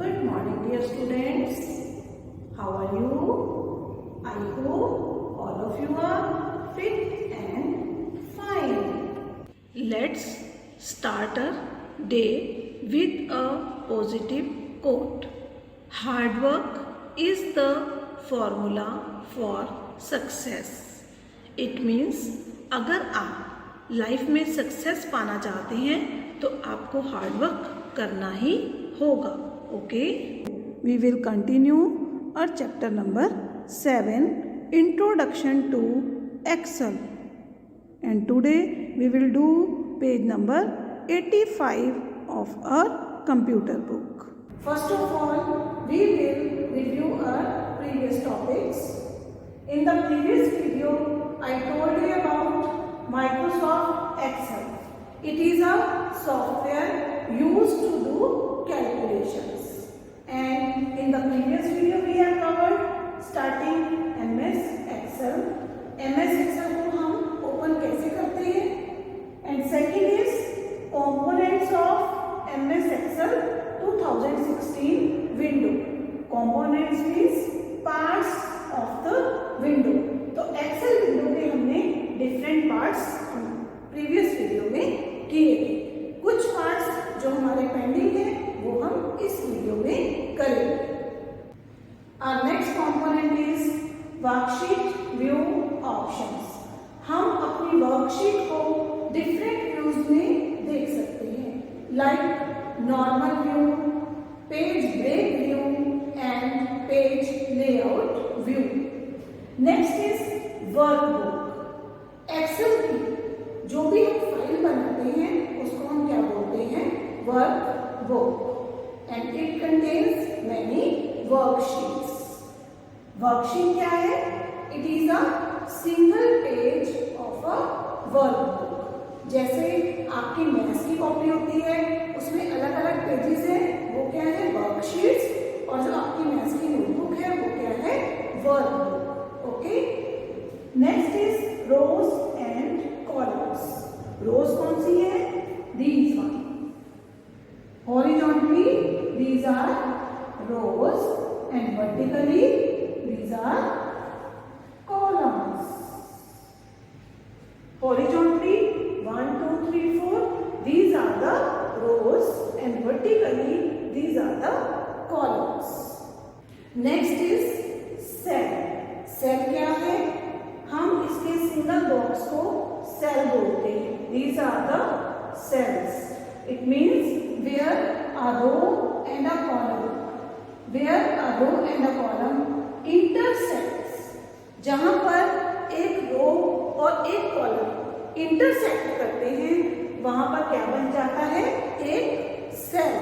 Good morning, dear students. How are you? I hope all of you are fit and fine. Let's start a day with a positive quote. Hard work is the formula for success. It means अगर आप life में success पाना चाहते हैं तो आपको hard work करना ही होगा. Okay, we will continue our chapter number 7, Introduction to Excel, and today we will do page number 85 of our computer book. First of all, we will review our previous topics. In the previous video, I told you about Microsoft Excel. It is a software used to do calculations. And in the previous video we have covered starting MS Excel. MS Excel को हम open कैसे करते हैं, and second is components of MS Excel 2016 window. Components means parts of the window. तो Excel window के हमने different parts previous video में किए थे. कुछ parts जो हमारे pending है वो हम इस वीडियो में करेंगे. Our next component is worksheet view options. हम अपनी वर्कशीट को डिफरेंट व्यूज में देख सकते हैं, like normal view, page break view and page layout view. Next is workbook. Excel की जो भी हम फाइल बनाते हैं उसको हम क्या बोलते हैं, workbook. And it contains many worksheets. Worksheet क्या है? It is a single page of a workbook. जैसे आपकी मैथ्स की कॉपी होती है उसमें अलग अलग पेजेस हैं, वो क्या है, वर्कशीट्स. और जो आपकी मैथ्स की नोटबुक है वो क्या है, workbook. Okay. Next is rows and columns. Rows कौन सी है, these one. Horizontally these are rows and vertically these are columns. Horizontally 1 2 3 4 these are the rows and vertically these are the columns. Next is cell. Cell क्या है, हम इसके single box को cell बोलते हैं. These are the cells. It means where a row and a column, where a row and a column intersects. जहां पर एक रो और एक कॉलम इंटरसेक्ट करते हैं वहां पर क्या बन जाता है, एक cell.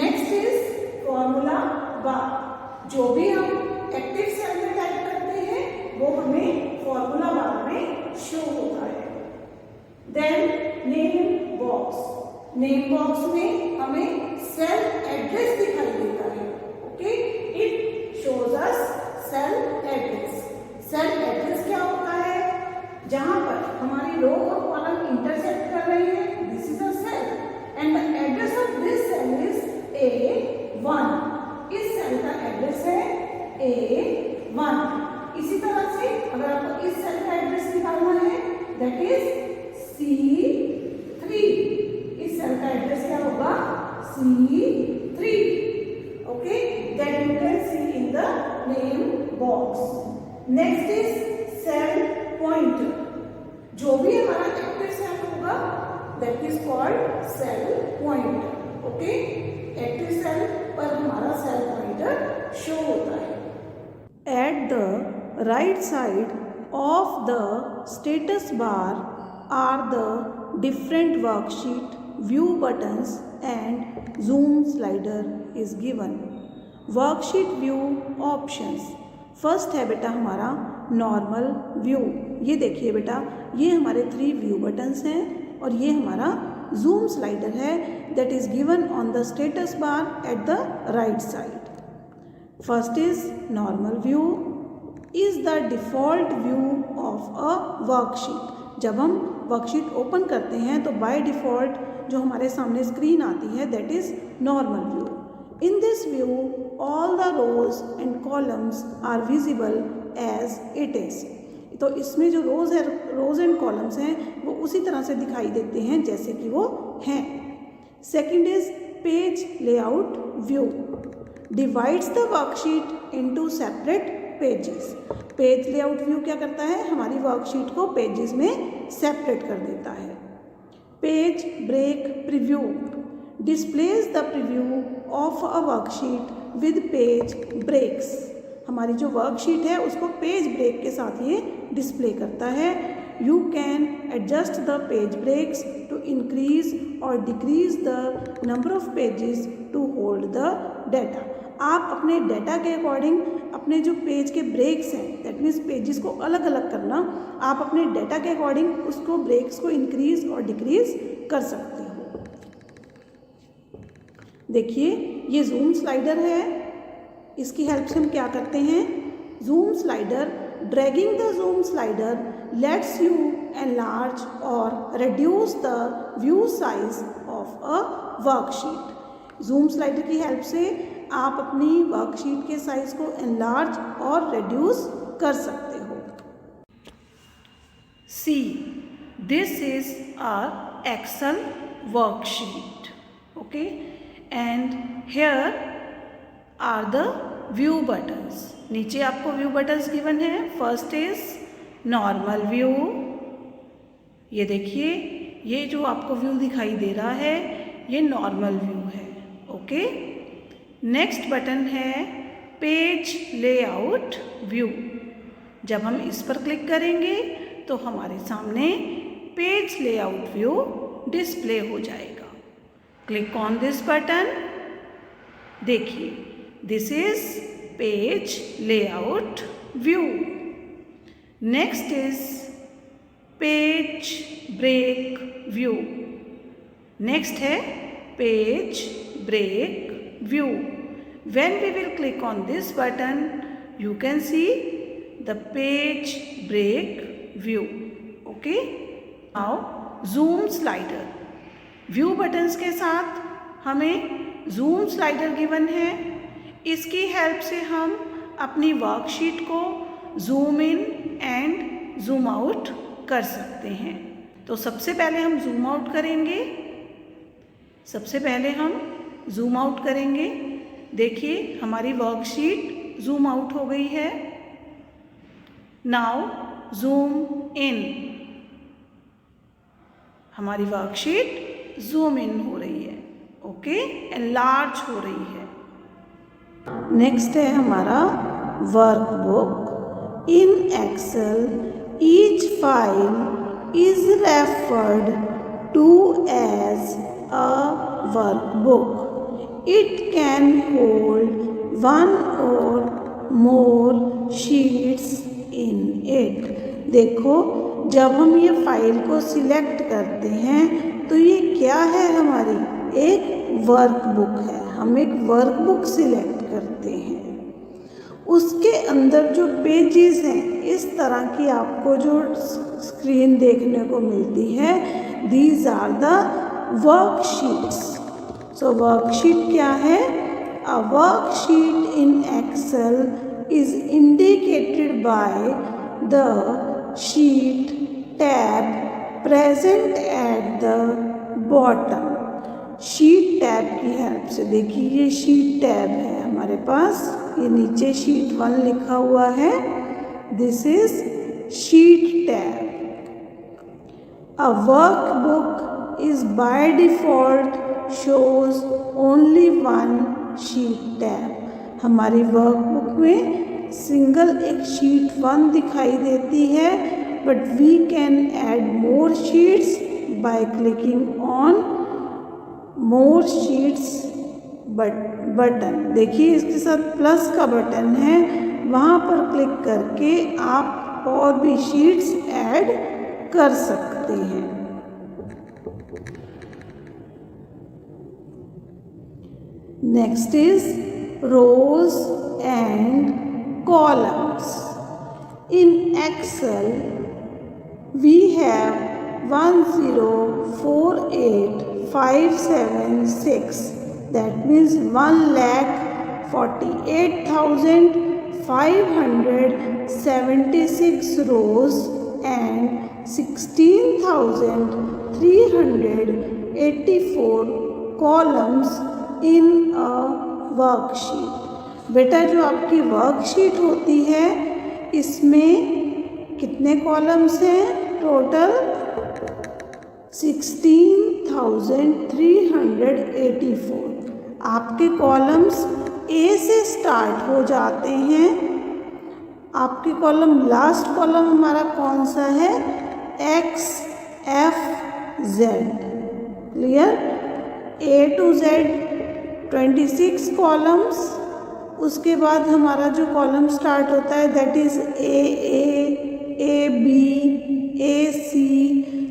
Next is formula bar. जो भी हम एक्टिव सेल में टाइप करते हैं वो हमें फॉर्मूला बार में शो होता है. Then name box. Name box में हमें सेल एड्रेस दिखाई देता है. Okay, it shows us cell address. Cell address क्या होता है, जहां पर हमारी रो और कॉलम इंटरसेक्ट कर रहे हैं, this is a cell and the address of this cell is A1. इस सेल का एड्रेस है A1. इसी तरह से अगर आपको इस सेल का एड्रेस निकालना है, दैट इज C3. इस सेल का एड्रेस क्या होगा, C3. Okay, that you can see in the name box. Next is cell pointer. जो भी हमारा एक्टिव सेल होगा that is called cell pointer. Okay, active cell पर हमारा सेल पॉइंटर शो होता है. At the right side of the status bar are the different worksheet view buttons and zoom slider is given. worksheet view options. First है बेटा हमारा normal view. ये देखिए बेटा, ये हमारे 3 व्यू बटन्स हैं और ये हमारा जूम स्लाइडर है that is given on the status bar eight the right side. First is normal view is the default view of a worksheet. जब हम वर्कशीट ओपन करते हैं तो बाय डिफ़ॉल्ट जो हमारे सामने स्क्रीन आती है that is normal view. In this view, all the rows and columns are visible as it is. तो इसमें जो रोज एंड कॉलम्स हैं वो उसी तरह से दिखाई देते हैं जैसे कि वो हैं. Second is page layout view. Divides the worksheet into separate pages. Page layout view क्या करता है, हमारी वर्कशीट को पेजेस में सेपरेट कर देता है. Page break preview displays the preview of a worksheet with page breaks. हमारी जो वर्कशीट है उसको पेज ब्रेक के साथ ये डिस्प्ले करता है. You can adjust the page breaks to increase और decrease the number of pages to hold the data. आप अपने डाटा के अकॉर्डिंग अपने जो पेज के ब्रेक्स हैं, दैट मीन्स पेजेस को अलग अलग करना, आप अपने डाटा के अकॉर्डिंग उसको ब्रेक्स को इंक्रीज और डिक्रीज कर सकते हो. देखिए ये जूम स्लाइडर है. इसकी हेल्प से हम क्या करते हैं, zoom slider, dragging the zoom slider lets you enlarge और reduce the view size of a worksheet. Zoom slider की हेल्प से आप अपनी वर्कशीट के साइज को एनलार्ज और रिड्यूस कर सकते हो. See this is a Excel worksheet. Okay, and here are the view buttons. नीचे आपको व्यू बटन्स गिवन है. First is normal view. ये देखिए ये जो आपको व्यू दिखाई दे रहा है ये नॉर्मल व्यू है. ओके, नेक्स्ट बटन है पेज लेआउट व्यू. जब हम इस पर क्लिक करेंगे तो हमारे सामने पेज लेआउट व्यू डिस्प्ले हो जाएगा. Click on this button. देखिए this is page layout view. Next is page break view. Next है page break view. When we will click on this button, you can see the page break view. Okay. Now zoom slider. View buttons के साथ हमें zoom slider given है. इसकी help से हम अपनी worksheet को zoom in and zoom out कर सकते हैं. तो सबसे पहले हम zoom out करेंगे. zoom out करेंगे. देखिए हमारी वर्कशीट जूम आउट हो गई है. Now zoom in. हमारी वर्कशीट जूम इन हो रही है. ओके, एनलार्ज हो रही है. नेक्स्ट है हमारा workbook. In Excel each file is referred to as a workbook. It can hold one or more sheets in it. देखो जब हम ये फाइल को सिलेक्ट करते हैं तो ये क्या है, हमारी एक वर्कबुक है. हम एक वर्कबुक सिलेक्ट करते हैं. उसके अंदर जो पेजेस हैं इस तरह की आपको जो स्क्रीन देखने को मिलती है, these are the worksheets. So worksheet क्या है? A worksheet in Excel is indicated by the sheet tab present at the bottom. sheet tab की हेल्प से देखिए ये sheet tab है हमारे पास. ये नीचे sheet 1 लिखा हुआ है. This is sheet tab. A workbook is by default shows only one sheet tab. हमारी वर्कबुक में सिंगल एक शीट 1 दिखाई देती है, but we can add more sheets by clicking on more sheets button. देखिए इसके साथ प्लस का बटन है, वहाँ पर क्लिक करके आप और भी शीट्स ऐड कर सकते हैं. Next is rows and columns. In Excel, we have 1048576 that means 1,48,576 rows and 16,384 columns in a worksheet। बेटा जो आपकी वर्कशीट होती है इसमें कितने कॉलम्स हैं? टोटल 16,384। आपके कॉलम्स ए से स्टार्ट हो जाते हैं। आपके कॉलम लास्ट कॉलम हमारा कौन सा है? X F Z. Clear? A to Z 26 columns. उसके बाद हमारा जो कॉलम स्टार्ट होता है that is A B A C.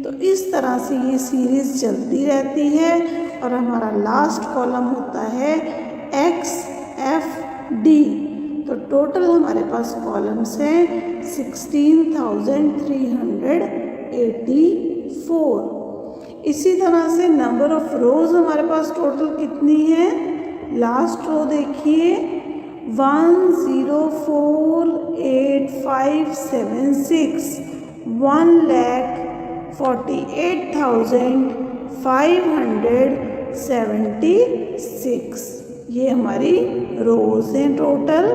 तो इस तरह से ये सीरीज़ चलती रहती है और हमारा लास्ट कॉलम होता है एक्स एफ डी। तो टोटल हमारे पास कॉलम्स हैं 16,384। इसी तरह से नंबर ऑफ रोज हमारे पास टोटल कितनी है? लास्ट रो देखिए 1048576 1,48,576 ये हमारी रोज हैं total.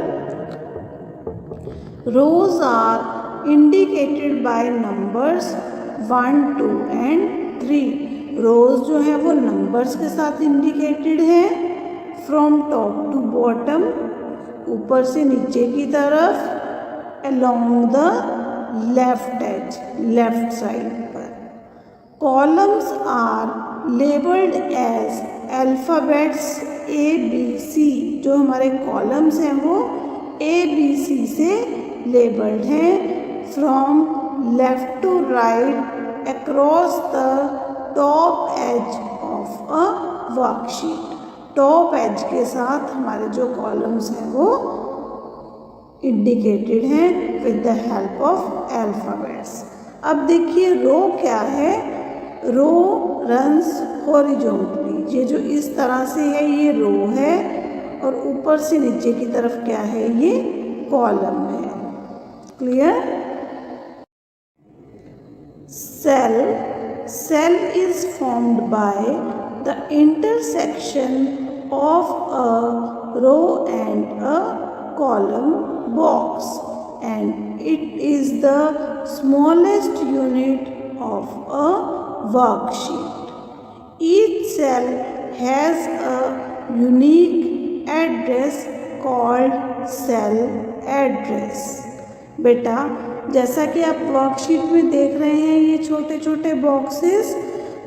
Rows are indicated by numbers 1, 2 and 3। Rows जो है वो नंबर्स के साथ इंडिकेटेड है फ्रॉम टॉप टू बॉटम, ऊपर से नीचे की तरफ, along the left edge, left side पर। Columns are labelled as alphabets ABC। जो हमारे कॉलम्स हैं वो ABC से लेबल्ड हैं from left to right across the top edge of a worksheet. Top edge के साथ हमारे जो कॉलम्स हैं वो इंडिकेटेड हैं with the help of alphabets. अब देखिए रो क्या है? Row runs horizontally. ये जो इस तरह से है ये रो है और ऊपर से नीचे की तरफ क्या है? ये कॉलम है। Clear? Cell. Cell is formed by the intersection of a row and a column box, and it is the smallest unit of a worksheet. Each cell has a unique address called cell address। बेटा जैसा कि आप worksheet में देख रहे हैं ये छोटे छोटे बॉक्सेस,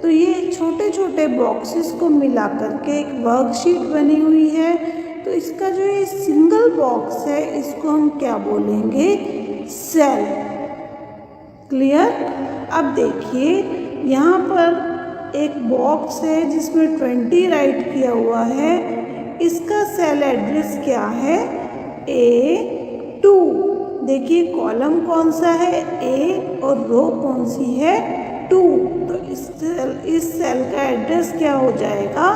तो ये छोटे छोटे बॉक्सेस को मिला करके एक वर्कशीट बनी हुई है। तो इसका जो ये सिंगल बॉक्स है इसको हम क्या बोलेंगे? सेल। क्लियर? अब देखिए यहाँ पर एक बॉक्स है जिसमें 20 राइट किया हुआ है। इसका सेल एड्रेस क्या है? A2। देखिए कॉलम कौन सा है? A और रो कौन सी है? 2। तो इस सेल का एड्रेस क्या हो जाएगा?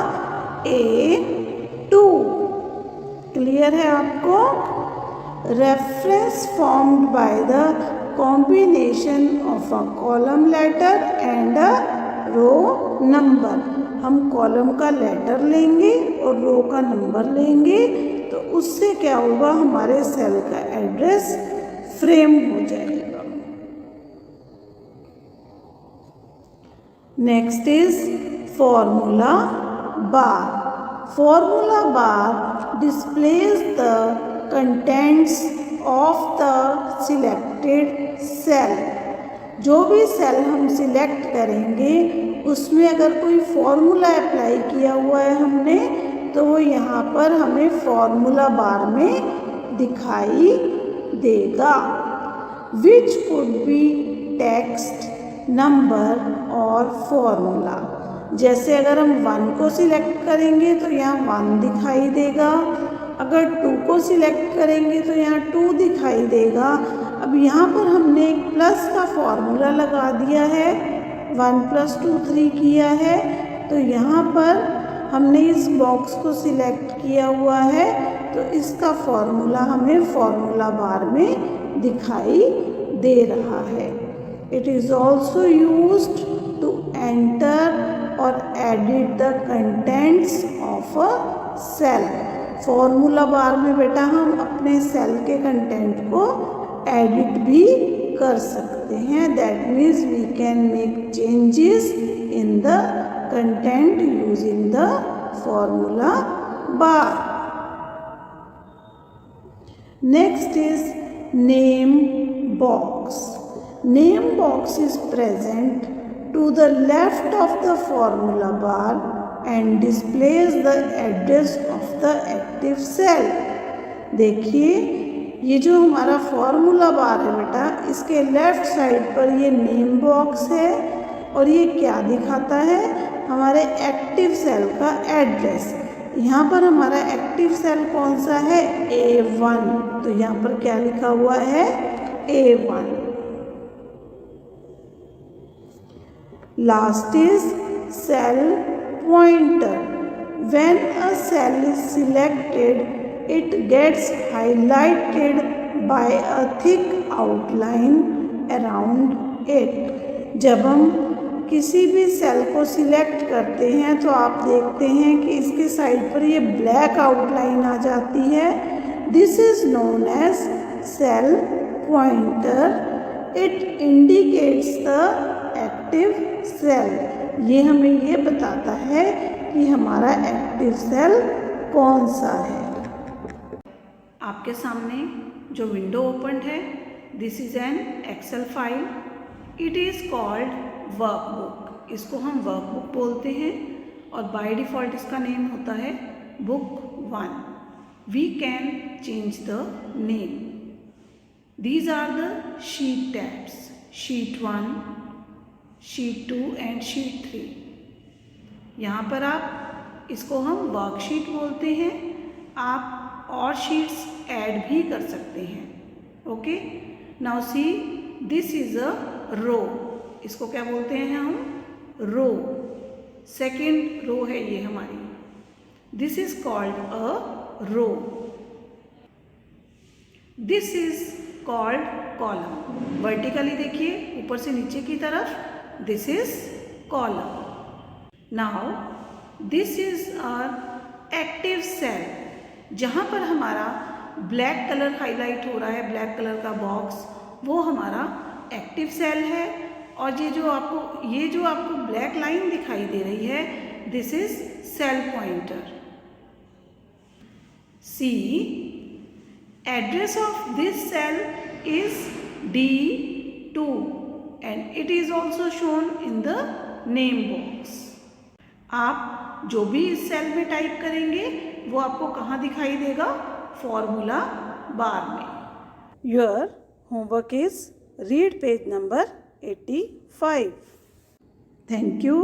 A2। क्लियर है आपको? Reference formed by the combination of a column letter and a row number. हम कॉलम का लेटर लेंगे और रो का नंबर लेंगे तो उससे क्या होगा? हमारे सेल का एड्रेस फ्रेम हो जाएगा। Next is formula bar. Formula bar displays the contents of the selected cell। जो भी सेल हम सिलेक्ट करेंगे उसमें अगर कोई फॉर्मूला अप्लाई किया हुआ है हमने तो वो यहाँ पर हमें फॉर्मूला बार में दिखाई देगा। Which could be text, number और फॉर्मूला। जैसे अगर हम 1 को सिलेक्ट करेंगे तो यहाँ 1 दिखाई देगा, अगर 2 को सिलेक्ट करेंगे तो यहाँ 2 दिखाई देगा। अब यहाँ पर हमने एक प्लस का फॉर्मूला लगा दिया है, 1 + 2 3 किया है, तो यहाँ पर हमने इस बॉक्स को सिलेक्ट किया हुआ है तो इसका फॉर्मूला हमें फॉर्मूला बार में दिखाई दे रहा है। It is also used to enter और edit the contents of a cell. Formula bar में बेटा हम अपने सेल के कंटेंट को एडिट भी कर सकते हैं। That means we can make changes in the content using the formula bar. Next is name box. Name box is present to the left of the formula bar and displays the address of the active cell। देखिए ये जो हमारा formula bar है बेटा, इसके left side पर ये name box है और ये क्या दिखाता है, हमारे एक्टिव सेल का एड्रेस। यहाँ पर हमारा एक्टिव सेल कौन सा है, A1, तो यहाँ पर क्या लिखा हुआ है, A1। Last is cell pointer. When a cell is selected, it gets highlighted by a thick outline around it. जब हम किसी भी सेल को सिलेक्ट करते हैं तो आप देखते हैं कि इसके साइड पर ये ब्लैक आउटलाइन आ जाती है। This is known as cell pointer. It indicates the active cell. ये हमें ये बताता है कि हमारा एक्टिव सेल कौन सा है। आपके सामने जो विंडो ओपन्ड है, this is an Excel file. It is called workbook. इसको हम वर्कबुक बोलते हैं और बाय डिफ़ॉल्ट इसका नेम होता है book 1। We can change the name. These are the sheet tabs, sheet 1, sheet 2 and sheet 3। यहाँ पर आप इसको हम वर्कशीट बोलते हैं। आप और शीट्स ऐड भी कर सकते हैं। Okay, now see this is a row. इसको क्या बोलते हैं हम, रो। सेकेंड रो है ये हमारी। This is called a row. This is called column. Vertically देखिए ऊपर से नीचे की तरफ, this is column. Now this is our active cell। जहाँ पर हमारा ब्लैक कलर हाईलाइट हो रहा है, ब्लैक कलर का बॉक्स, वो हमारा एक्टिव सेल है। और ये जो आपको ब्लैक लाइन दिखाई दे रही है, this is cell pointer. See address of this cell is D2 and it is also shown in the name box। आप जो भी इस सेल में टाइप करेंगे वो आपको कहाँ दिखाई देगा, फॉर्मूला बार में। Your homework is read page number 85। Thank you.